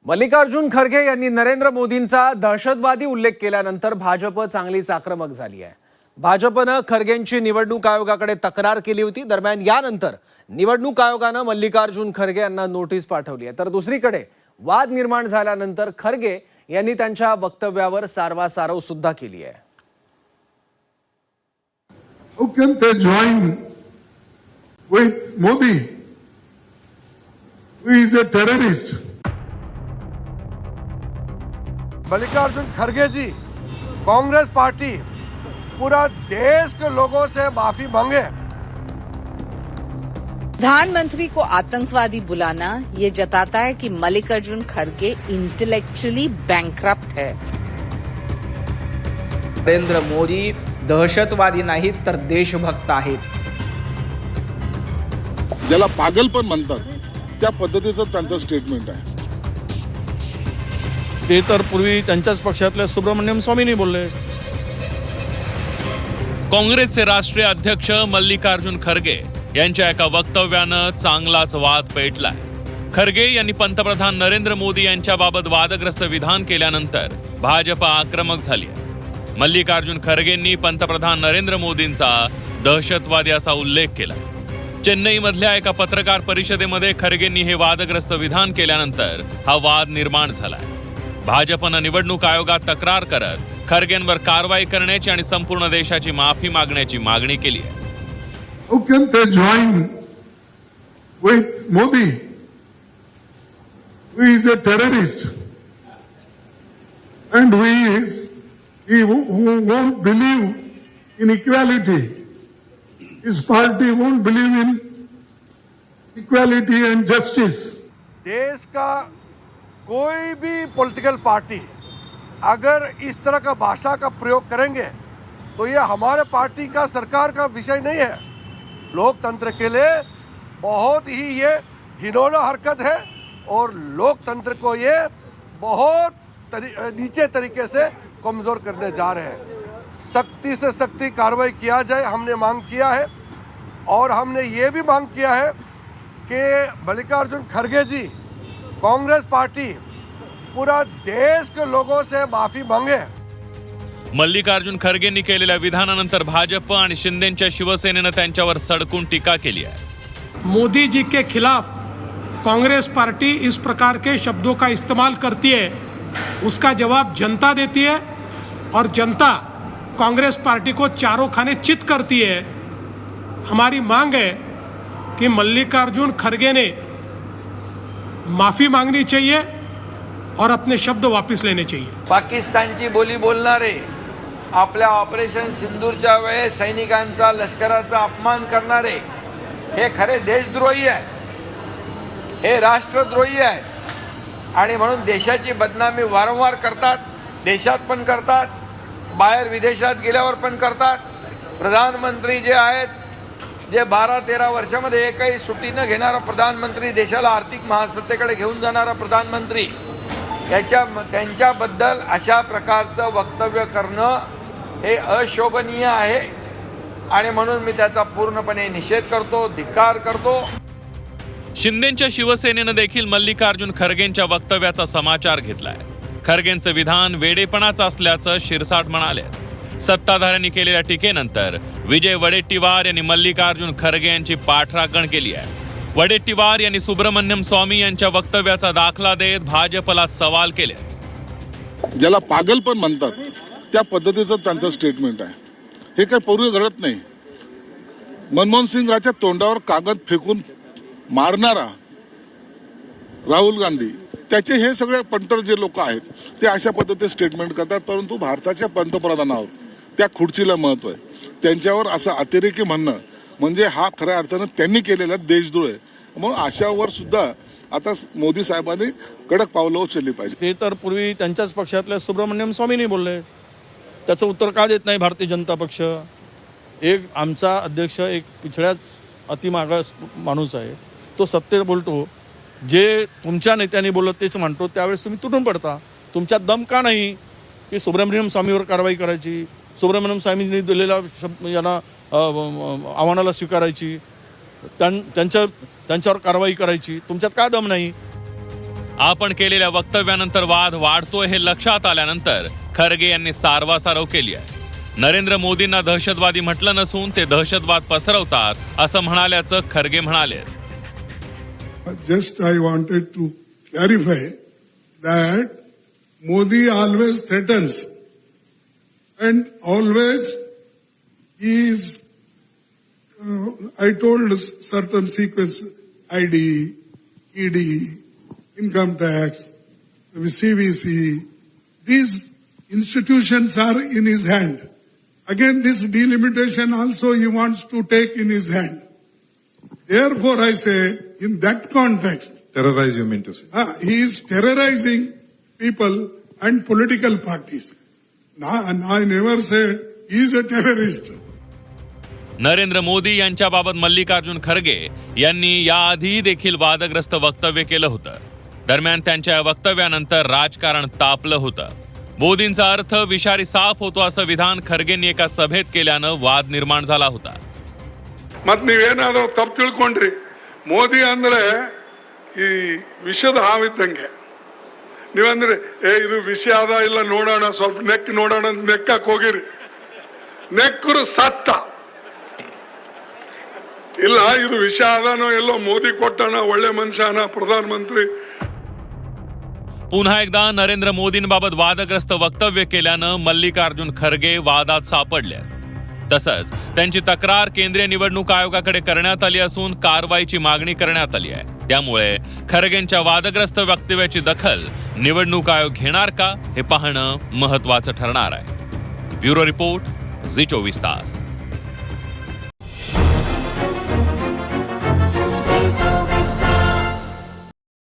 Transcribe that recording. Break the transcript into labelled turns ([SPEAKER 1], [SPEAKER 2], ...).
[SPEAKER 1] मल्लिकार्जुन खरगे यांनी नरेंद्र मोदींचा दहशतवादी उल्लेख केल्यानंतर भाजप चांगलीच आक्रमक झाली आहे। भाजपनं खरगेंची निवडणूक आयोगाकडे तक्रार केली होती। दरम्यान यानंतर निवडणूक आयोगानं मल्लिकार्जुन खरगे यांना नोटीस पाठवली आहे। तर दुसरीकडे वाद निर्माण झाल्यानंतर खरगे यांनी त्यांच्या वक्तव्यावर सारवासारव सुद्धा केली आहे।
[SPEAKER 2] How can they join with Modi, who is a terrorist?
[SPEAKER 3] Mallikarjun Kharge ji, Congress party पूरा देश के लोगों से माफी मांगे।
[SPEAKER 4] प्रधानमंत्री को आतंकवादी बुलाना ये जताता है कि मल्लिकार्जुन खरगे इंटेलेक्चुअली बैंकरप्ट है।
[SPEAKER 5] नरेंद्र मोदी दहशतवादी नाहीत तर देशभक्त आहेत।
[SPEAKER 6] ज्याला पागलपण म्हणतात त्या पद्धतीचं त्यांचं स्टेटमेंट आहे।
[SPEAKER 7] ते तर पूर्वी त्यांच्याच पक्षातल्या सुब्रमण्यम स्वामींनी बोलले।
[SPEAKER 8] काँग्रेसचे राष्ट्रीय अध्यक्ष मल्लिकार्जुन खरगे यांच्या एका वक्तव्यानं चांगलाच वाद पेटलाय। खरगे यांनी पंतप्रधान नरेंद्र मोदी यांच्याबाबत वादग्रस्त विधान केल्यानंतर भाजप आक्रमक झाली। मल्लिकार्जुन खरगेंनी पंतप्रधान नरेंद्र मोदींचा दहशतवादी असा उल्लेख केला। चेन्नईमधल्या एका पत्रकार परिषदेमध्ये खरगेंनी हे वादग्रस्त विधान केल्यानंतर हा वाद निर्माण झालाय। भाजपनं निवडणूक आयोगात तक्रार करत खरगेंवर कारवाई करण्याची आणि संपूर्ण देशाची माफी मागण्याची मागणी केली आहे।
[SPEAKER 2] How can they join with Modi, who is a terrorist, and who won't believe in equality? His party won't believe in equality and justice.
[SPEAKER 3] देश का कोई भी पॉलिटिकल पार्टी अगर इस तरह का भाषा का प्रयोग करेंगे तो ये हमारे पार्टी का सरकार का विषय नहीं है। लोकतंत्र के लिए बहुत ही ये घिनौना हरकत है और लोकतंत्र को ये बहुत नीचे तरीके से कमज़ोर करने जा रहे हैं। सख्ती से सख्ती कार्रवाई किया जाए, हमने मांग किया है। और हमने ये भी मांग किया है कि मल्लिकार्जुन खरगे जी, कांग्रेस पार्टी पूरा देश के लोगों से माफी मांगे।
[SPEAKER 8] मल्लिकार्जुन खरगेंनी केलेल्या विधानानंतर भाजप आणि शिंदेच्या शिवसेनेनं त्यांच्यावर सडकून टीका केली आहे।
[SPEAKER 9] मोदी जी के खिलाफ कांग्रेस पार्टी इस प्रकार के शब्दों का इस्तेमाल करती है, उसका जवाब जनता देती है और जनता कांग्रेस पार्टी को चारों खाने चित करती है। हमारी मांग है कि मल्लिकार्जुन खरगे ने माफी मांगनी चाहिए और अपने शब्द वापस लेने चाहिए।
[SPEAKER 10] पाकिस्तानची बोली बोलणारे आपल्या ऑपरेशन सिंदूरच्या वेळेस सैनिकांचा, लष्कराचा अपमान करणारे हे खरे देशद्रोही आहे, हे राष्ट्रद्रोही आहे आणि म्हणून देशाची बदनामी वारंवार करतात। देशात पण करतात, बाहेर विदेशात गेल्यावर पण करतात। प्रधानमंत्री जे आहेत, जे 12-13 वर्षामध्ये एकही सुट्टी न घेणारा प्रधानमंत्री, देशाला आर्थिक महासत्तेकडे घेऊन जाणारा प्रधानमंत्री, त्यांच्याबद्दल अशा प्रकारचं वक्तव्य करणं हे अशोभनीय आहे आणि म्हणून मी त्याचा पूर्णपणे निषेध करतो, धिक्कार करतो।
[SPEAKER 8] शिंदेच्या शिवसेनेनं देखील मल्लिकार्जुन खरगेंच्या वक्तव्याचा समाचार घेतलाय। खरगेंचं विधान वेडेपणाचं असल्याचं शिरसाट म्हणाले। सत्ताधाऱ्यांनी केलेल्या टीकेनंतर विजय वडेट्टीवार यांनी मल्लिकार्जुन खरगे यांची पाठराखण केली आहे। वडेट्टीवार यांनी सुब्रमण्यम स्वामी यांच्या वक्तव्याचा दाखला देत भाजपला सवाल केले।
[SPEAKER 6] ज्याला पागलपण म्हणतात त्या पद्धतीचं त्यांचं स्टेटमेंट आहे। हे काही पूर्वी घडत नाही। मनमोहन सिंगाच्या तोंडावर कागद फेकून मारणारा राहुल गांधी, त्याचे हे सगळे पंटर जे लोक आहेत ते अशा पद्धतीने स्टेटमेंट करतात। परंतु भारताच्या पंतप्रधानावर त्या खुर्चीला महत्व आहे, त्यांच्यावर असं अतिरेकी म्हणणं म्हणजे हा खऱ्या अर्थानं त्यांनी केलेला देशद्रोह आहे। म्हणून अशावर सुद्धा आता मोदी साहेबांनी कडक पावलं उचलली पाहिजे।
[SPEAKER 7] ते तर पूर्वी त्यांच्याच पक्षातल्या सुब्रमण्यम स्वामींनी बोलले। त्याचं उत्तर का देत नाही भारतीय जनता पक्ष? एक आमचा अध्यक्ष एक पिछड्याच अतिमागास माणूस आहे, तो सत्य बोलतो। जे तुमच्या नेत्यांनी बोलत तेच म्हणतो, त्यावेळेस तुम्ही तुटून पडता। तुमच्यात दम का नाही की सुब्रमण्यम स्वामीवर कारवाई करायची, सुब्रमण्यम स्वामींनी दिलेल्या यांना आव्हानाला स्वीकारायची, त्यांच्यावर कारवाई करायची? तुमच्यात का दम नाही?
[SPEAKER 8] आपण केलेल्या वक्तव्यानंतर वाद वाढतोय हे लक्षात आल्यानंतर खरगे यांनी सारवासारव केली आहे. नरेंद्र मोदींना दहशतवादी म्हटलं नसून ते दहशतवाद पसरवतात असं म्हणाल्याचं खरगे म्हणाले.
[SPEAKER 2] Just I wanted to clarify that Modi always threatens and always is, I told certain sequence, ID, ED, income tax, CVC, these institutions are in his hand. Again, this delimitation also he wants to take in his hand. Therefore, I say, in that context,
[SPEAKER 11] Terrorize, you mean to say?
[SPEAKER 2] he is terrorizing people and political parties. I never said he is a terrorist.
[SPEAKER 8] Narendra Modi यांच्याबाबत मल्लिकार्जुन खरगे यांनी याआधी देखील वादग्रस्त वक्तव्य केलं होतं. दरम्यान त्यांच्या वक्तव्यानंतर राजकारण तापलं होतं. मोदींचा अर्थ विषारी साफ होतो असं विधान खरगेंनी एका सभेत केल्यानं वाद निर्माण झाला होता.
[SPEAKER 2] ಮತ್ ನೀವೇನಾದ್ರೂ ತಪ್ಪು ತಿಳ್ಕೊಂಡ್ರಿ, ಮೋದಿ ಅಂದ್ರೆ ಈ ವಿಷದ ಹಾವಿದ್ದಂಗೆ. ನೀವಂದ್ರೆ ಇದು ವಿಷ ಅದ ಇಲ್ಲ ನೋಡೋಣ, ಸ್ವಲ್ಪ ನೆಕ್ ನೋಡೋಣ ಅಂತ ನೆಕ್ಕಕ್ ಹೋಗಿರಿ, ನೆಕ್ಕರು ಸತ್ತ. ಇಲ್ಲ ಇದು ವಿಷ ಅದಾನೋ ಎಲ್ಲೋ ಮೋದಿ ಕೊಟ್ಟಣ, ಒಳ್ಳೆ ಮನುಷ್ಯನ ಪ್ರಧಾನಮंत्री.
[SPEAKER 8] पुन्हा एकदा नरेंद्र मोदींबाबत वादग्रस्त वक्तव्य केल्यानं मल्लिकार्जुन खरगे वादात सापडले. तसंच त्यांची तक्रार केंद्रीय निवडणूक आयोगाकडे करण्यात आली असून कारवाईची मागणी करण्यात आली आहे. त्यामुळे खरगेंच्या वादग्रस्त वक्तव्याची दखल निवडणूक आयोग घेणार का हे पाहणं महत्त्वाचं ठरणार आहे. ब्युरो रिपोर्ट, झी 24 तास.